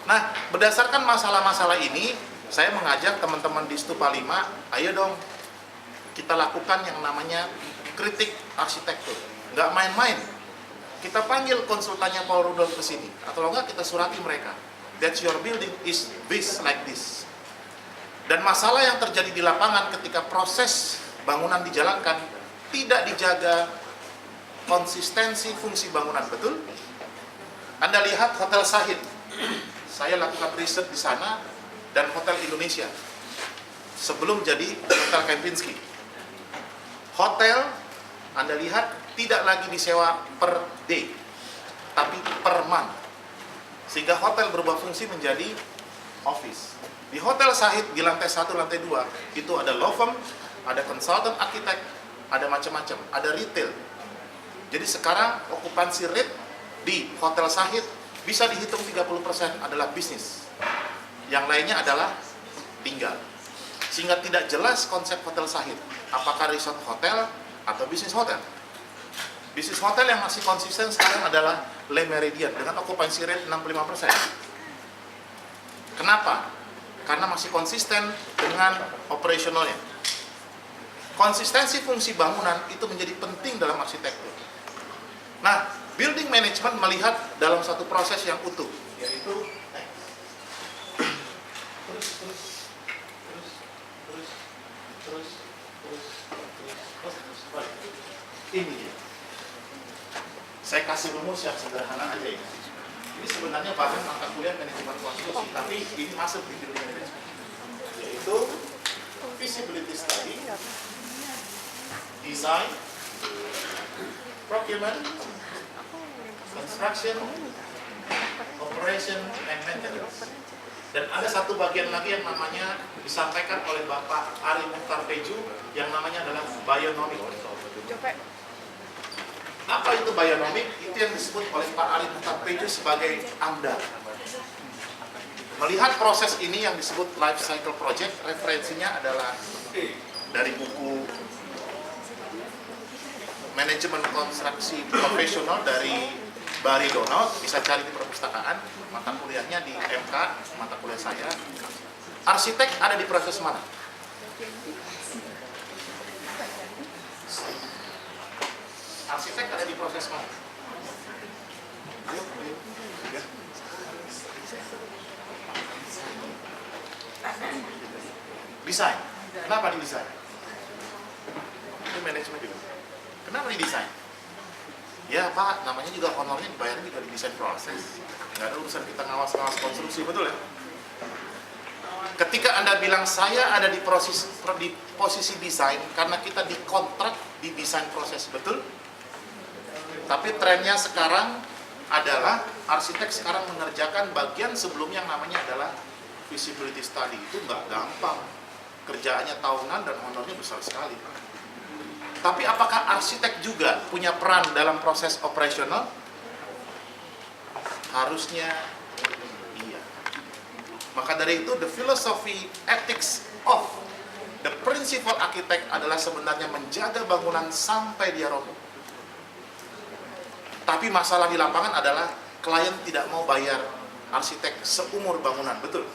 Nah, berdasarkan masalah-masalah ini, saya mengajak teman-teman di Stupa 5, ayo dong kita lakukan yang namanya kritik arsitektur. Nggak main-main. Kita panggil konsultannya Paul Rudolph ke sini, atau enggak kita surati mereka. That your building is this like this. Dan masalah yang terjadi di lapangan ketika proses bangunan dijalankan, tidak dijaga konsistensi fungsi bangunan, betul? Anda lihat Hotel Sahid. Saya lakukan riset di sana dan Hotel Indonesia sebelum jadi Hotel Kempinski. Hotel, Anda lihat, tidak lagi disewa per day, tapi per month. Sehingga hotel berubah fungsi menjadi office. Di Hotel Sahid di lantai 1, lantai 2, itu ada law firm, ada consultant arsitek, ada macam-macam, ada retail. Jadi sekarang okupansi rate di Hotel Sahid bisa dihitung 30% adalah bisnis. Yang lainnya adalah tinggal. Sehingga tidak jelas konsep Hotel Sahid. Apakah resort hotel atau bisnis hotel? Bisnis hotel yang masih konsisten sekarang adalah Le Méridien dengan okupansi rate 65%. Kenapa? Karena masih konsisten dengan operasionalnya. Konsistensi fungsi bangunan itu menjadi penting dalam arsitektur. Nah, building management melihat dalam satu proses yang utuh, yaitu ini dia. Saya kasih rumus yang sederhana aja ya. Ini sebenarnya bahan mata kuliah manajemen konstruksi, tapi ini masuk di building management, yaitu feasibility study, design, procurement, construction, operation, and maintenance. Dan ada satu bagian lagi yang namanya disampaikan oleh Bapak Ari Mukhtar Teju yang namanya adalah bionomic. Apa itu bionomic? Itu yang disebut oleh Pak Ari Mukhtar Teju sebagai AMDA. Melihat proses ini yang disebut life cycle project, referensinya adalah dari buku manajemen konstruksi profesional dari Barry Donald, bisa cari di perpustakaan, mata kuliahnya di MK, mata kuliah saya. Arsitek ada di proses mana? Arsitek ada di proses mana? Ayo. Desain. Kenapa didesain? Itu manajemen juga. Kenapa didesain? Ya Pak, namanya juga honornya dibayarnya juga di desain proses. Nggak ada urusan kita ngawas-ngawas konstruksi, betul ya? Ketika Anda bilang saya ada di posisi desain karena kita dikontrak di desain proses, betul? Tapi trennya sekarang adalah arsitek sekarang mengerjakan bagian sebelumnya yang namanya adalah feasibility study. Itu nggak gampang. Kerjaannya tahunan dan honornya besar sekali. Tapi apakah arsitek juga punya peran dalam proses operasional? Harusnya iya. Maka dari itu, the philosophy ethics of the principal architect adalah sebenarnya menjaga bangunan sampai dia roboh. Tapi masalah di lapangan adalah klien tidak mau bayar arsitek seumur bangunan, betul?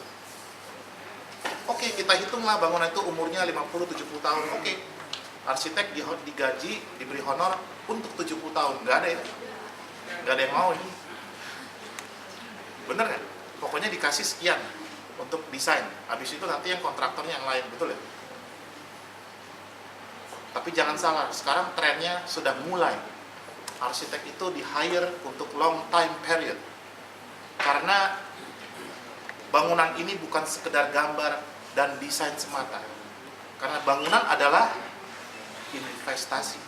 Oke, kita hitunglah bangunan itu umurnya 50-70 tahun, oke. Arsitek digaji, diberi honor untuk 70 tahun, nggak ada ya? Nggak ada yang mau ini. Bener kan? Pokoknya dikasih sekian untuk desain, habis itu nanti yang kontraktornya yang lain, betul ya? Tapi jangan salah, sekarang trennya sudah mulai. Arsitek itu di-hire untuk long time period. Karena bangunan ini bukan sekedar gambar dan desain semata. Karena bangunan adalah investasi.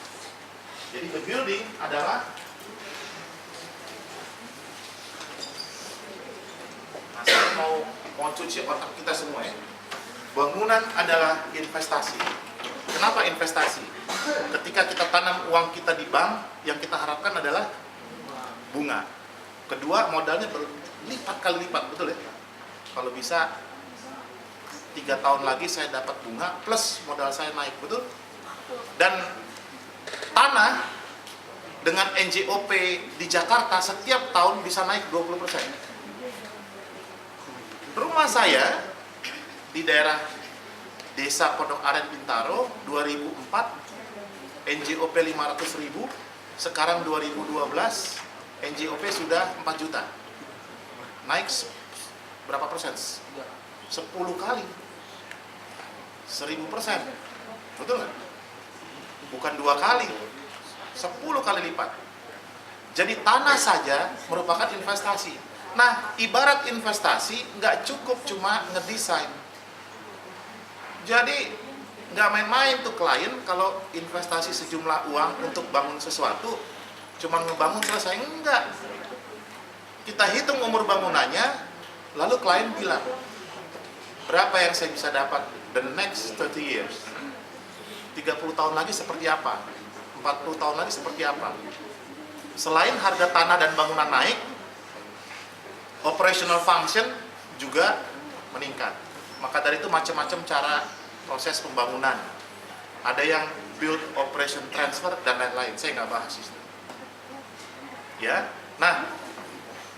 Jadi the building adalah, nah, saya mau cuci otak kita semua ya. Bangunan adalah investasi. Kenapa investasi? Ketika kita tanam uang kita di bank, yang kita harapkan adalah bunga. Kedua, modalnya berlipat kali lipat, betul ya? Kalau bisa 3 tahun lagi saya dapat bunga plus modal saya naik, betul? Dan tanah dengan NJOP di Jakarta setiap tahun bisa naik 20%. Rumah saya di daerah Desa Pondok Aren Bintaro 2004 NJOP 500.000, sekarang 2012 NJOP sudah 4 juta. Naik berapa persen? 10 kali. 1000%. Betul nggak? Bukan 2 kali, 10 kali lipat. Jadi tanah saja merupakan investasi. Nah, ibarat investasi nggak cukup cuma ngedesain. Jadi nggak main-main tuh klien kalau investasi sejumlah uang untuk bangun sesuatu, cuma ngebangun selesai, enggak. Kita hitung umur bangunannya, lalu klien bilang, berapa yang saya bisa dapat the next 30 years? 30 tahun lagi seperti apa? 40 tahun lagi seperti apa? Selain harga tanah dan bangunan naik, operational function juga meningkat. Maka dari itu macam-macam cara proses pembangunan. Ada yang build, operation, transfer, dan lain-lain. Saya nggak bahas itu. Ya, nah,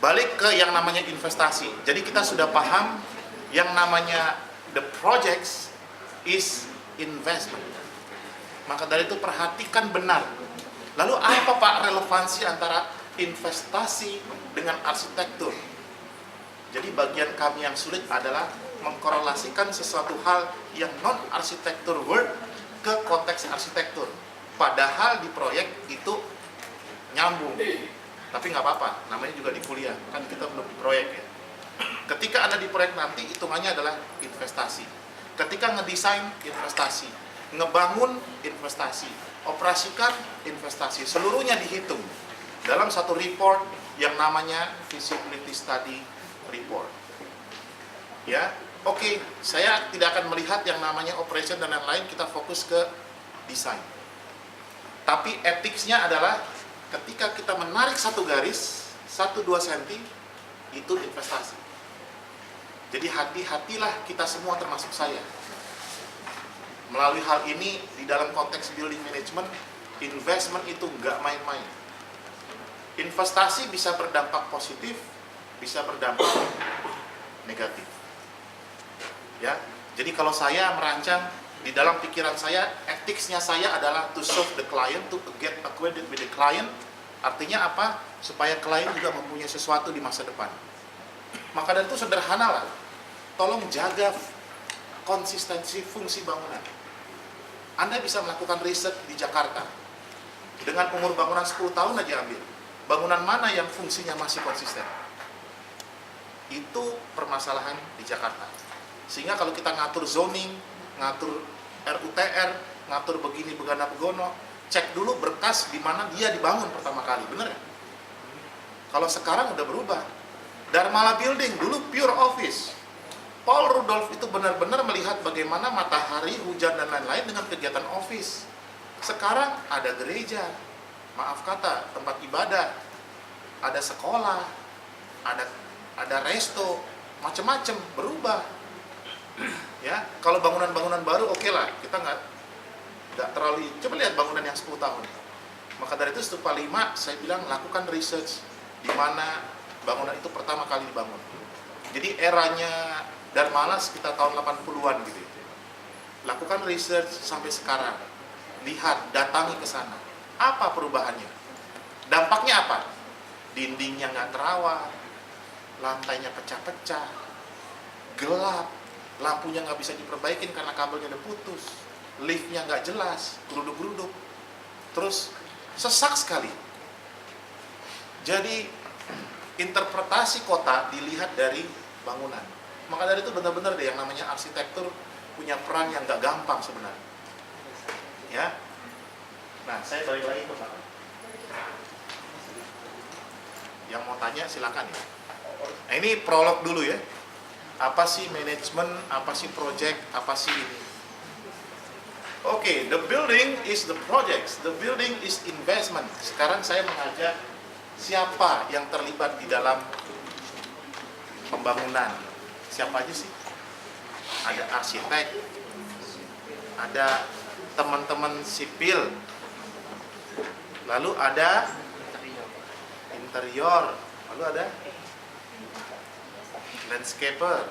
balik ke yang namanya investasi. Jadi kita sudah paham yang namanya the projects is investment. Maka dari itu perhatikan benar. Lalu apa Pak relevansi antara investasi dengan arsitektur? Jadi bagian kami yang sulit adalah mengkorelasikan sesuatu hal yang non-arsitektur world ke konteks arsitektur. Padahal di proyek itu nyambung. Tapi nggak apa-apa, namanya juga di kuliah. Kan kita belum di proyek ya. Ketika Anda di proyek nanti, hitungannya adalah investasi. Ketika ngedesain, investasi. Ngebangun, investasi. Operasikan, investasi. Seluruhnya dihitung dalam satu report yang namanya feasibility study report. Ya, oke, saya tidak akan melihat yang namanya operation dan lain-lain, kita fokus ke desain. Tapi etiknya adalah ketika kita menarik satu garis, 1-2 cm, itu investasi. Jadi hati-hatilah kita semua termasuk saya. Melalui hal ini, di dalam konteks building management, investment itu nggak main-main. Investasi bisa berdampak positif, bisa berdampak negatif. Ya, jadi kalau saya merancang, di dalam pikiran saya, etiknya saya adalah to serve the client, to get acquainted with the client. Artinya apa? Supaya klien juga mempunyai sesuatu di masa depan. Maka dari itu sederhana lah. Tolong jaga konsistensi fungsi bangunan. Anda bisa melakukan riset di Jakarta. Dengan umur bangunan 10 tahun aja ambil. Bangunan mana yang fungsinya masih konsisten? Itu permasalahan di Jakarta. Sehingga kalau kita ngatur zoning, ngatur RUTR, ngatur begini begana begono, cek dulu berkas di mana dia dibangun pertama kali, bener ya? Kalau sekarang udah berubah. Dharmala Building dulu pure office. Paul Rudolph itu benar-benar melihat bagaimana matahari, hujan dan lain-lain dengan kegiatan office. Sekarang ada gereja, maaf kata, tempat ibadah, ada sekolah, ada resto, macam-macam berubah. Ya, kalau bangunan-bangunan baru oke lah, kita nggak terlalu. Coba lihat bangunan yang 10 tahun. Maka dari itu Stupa 5 saya bilang lakukan research di mana bangunan itu pertama kali dibangun. Jadi eranya Dharmala sekitar tahun 80-an gitu. Lakukan research sampai sekarang. Lihat, datangi ke sana. Apa perubahannya? Dampaknya apa? Dindingnya nggak terawat, lantainya pecah-pecah, gelap, lampunya nggak bisa diperbaikin karena kabelnya udah putus, liftnya nggak jelas, geruduk-geruduk, terus sesak sekali. Jadi interpretasi kota dilihat dari bangunan. Maka dari itu benar-benar deh yang namanya arsitektur punya peran yang nggak gampang sebenarnya. Ya, nah saya balik lagi ke sana. Yang mau tanya silakan ya. Nah ini prolog dulu ya. Apa sih manajemen, apa sih project, apa sih ini. Oke, the building is the projects, the building is investment. Sekarang saya mengajak siapa yang terlibat di dalam pembangunan. Siapa aja sih? Ada arsitek, ada teman-teman sipil, lalu ada interior, lalu ada landscaper,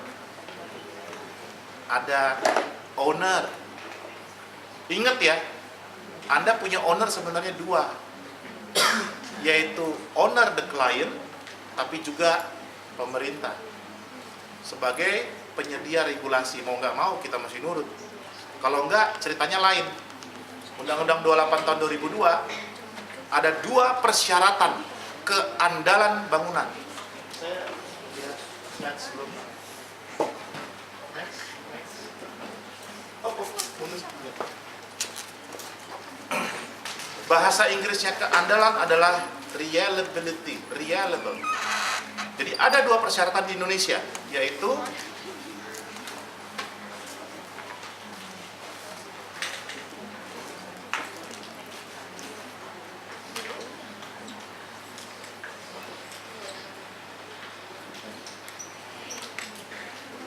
ada owner. Ingat ya, Anda punya owner sebenarnya dua, yaitu owner the client, tapi juga pemerintah. Sebagai penyedia regulasi, mau nggak mau kita masih nurut. Kalau nggak, ceritanya lain. Undang-Undang 28 tahun 2002 ada dua persyaratan keandalan bangunan. Saya lihat slide sebelumnya. Bahasa Inggrisnya keandalan adalah reliability, reliable. Jadi ada dua persyaratan di Indonesia, yaitu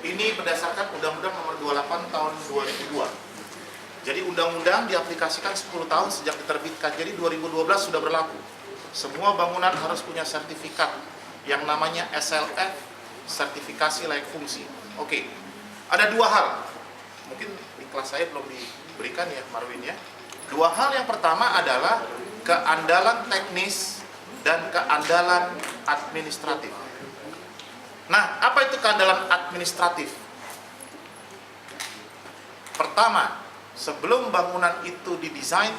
ini berdasarkan Undang-Undang Nomor 28 Tahun 2002. Jadi undang-undang diaplikasikan 10 tahun sejak diterbitkan. Jadi 2012 sudah berlaku. Semua bangunan harus punya sertifikat yang namanya SLF, sertifikasi layak fungsi. Oke. Ada dua hal. Mungkin di kelas saya belum diberikan ya, Marwin ya. Dua hal, yang pertama adalah keandalan teknis dan keandalan administratif. Nah, apa itu keandalan administratif? Pertama, sebelum bangunan itu didesain,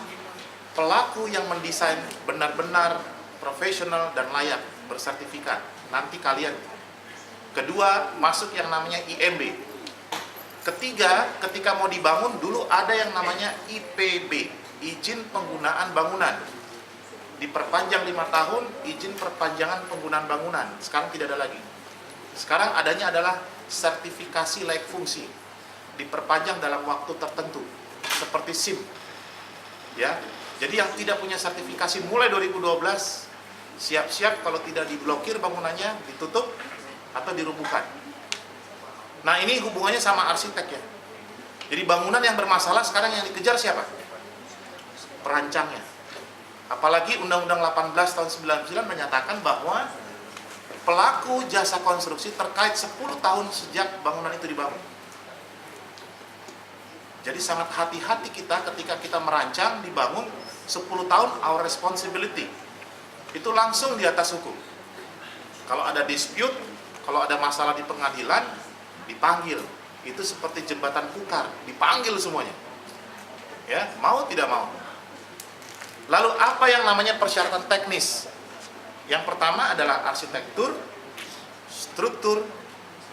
pelaku yang mendesain benar-benar profesional dan layak, bersertifikat. Nanti kalian. Kedua, masuk yang namanya IMB. Ketiga, ketika mau dibangun, dulu ada yang namanya IPB, izin penggunaan bangunan. Diperpanjang 5 tahun, izin perpanjangan penggunaan bangunan. Sekarang tidak ada lagi. Sekarang adanya adalah sertifikasi layak fungsi. Diperpanjang dalam waktu tertentu. Seperti SIM, ya. Jadi yang tidak punya sertifikasi mulai 2012 siap-siap kalau tidak diblokir bangunannya, ditutup atau dirubuhkan. Nah, ini hubungannya sama arsitek ya. Jadi bangunan yang bermasalah sekarang yang dikejar siapa? Perancangnya. Apalagi Undang-Undang 18 tahun 99 menyatakan bahwa pelaku jasa konstruksi terkait 10 tahun sejak bangunan itu dibangun. Jadi sangat hati-hati kita ketika kita merancang, dibangun 10 tahun, our responsibility. Itu langsung di atas hukum. Kalau ada dispute, kalau ada masalah di pengadilan, dipanggil. Itu seperti jembatan Kukar, dipanggil semuanya. Ya, mau tidak mau. Lalu apa yang namanya persyaratan teknis? Yang pertama adalah arsitektur, struktur,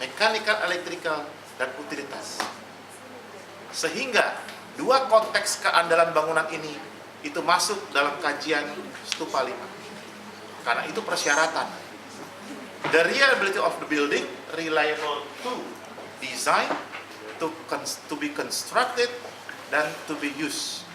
mechanical, electrical, dan utilitas. Sehingga dua konteks keandalan bangunan ini itu masuk dalam kajian Stupa 5. Karena itu persyaratan. The reliability of the building, reliable to design, to be constructed, dan to be used.